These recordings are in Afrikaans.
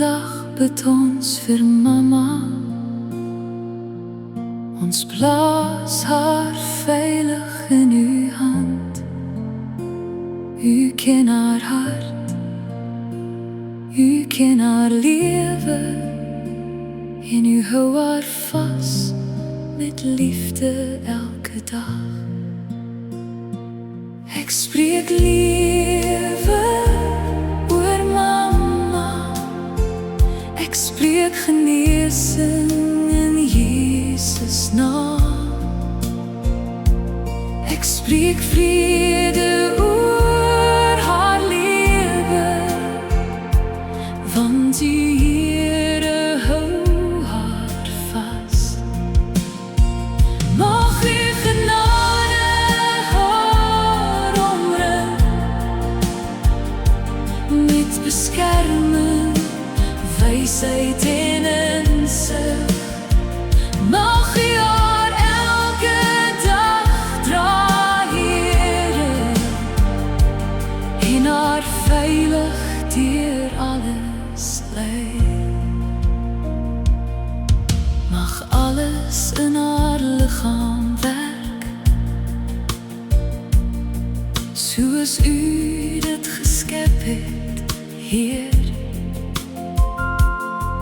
dag bid ons vir mamma. Ons plaas haar veilig in uw hand. U ken haar hart, u ken haar lewe, en u hou haar vas met liefde elke dag. Ek spreek lewe oor mamma, ek spreek genesing in Jesus naam. Ek spreek vrede oor haar lewe, want die Here hou haar vas. Mag u genade haar omring met beskerming, wysheid en insig. Mag u haar elke dag dra, Here, en haar veilig deur alles lei. Mag alles in haar liggaam werk, soos u dit geskep het, Heer.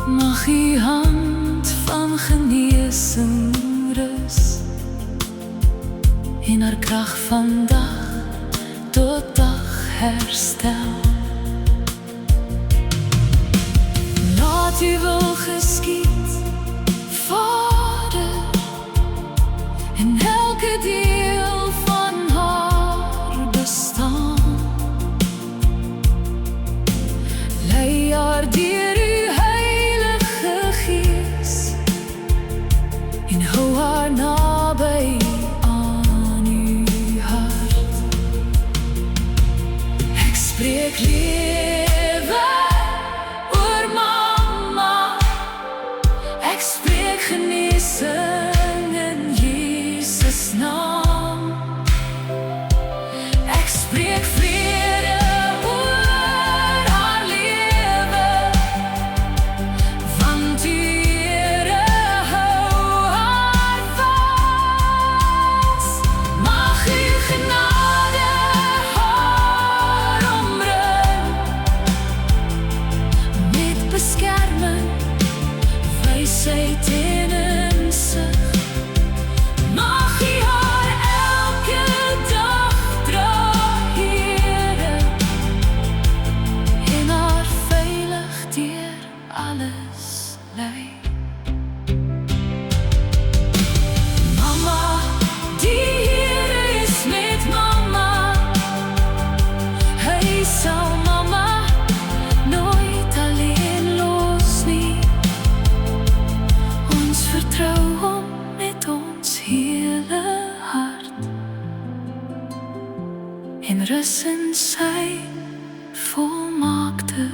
Mag u hand van genesing rus, en haar krag van dag tot dag herstel. Laat u wil geskied, Vader, in elke deel van haar bestaan. Lei haar deur u Heilige Gees, en hou haar naby aan uw hart. Ek spreek lewe oor mamma, ek spreek genesing in Jesus naam. Ek spreek vrede oor haar lewe, want die Here hou haar vas. Mag u genade haar omring met beskerming, wysheid en insig. Mag u haar elke dag dra, Here, en haar veilig deur alles lei. Mama, die Here is met mamma, hy sal mamma nooit alleen los nie. Ons vertrou hom met ons hele hart, en rus in sy volmaakte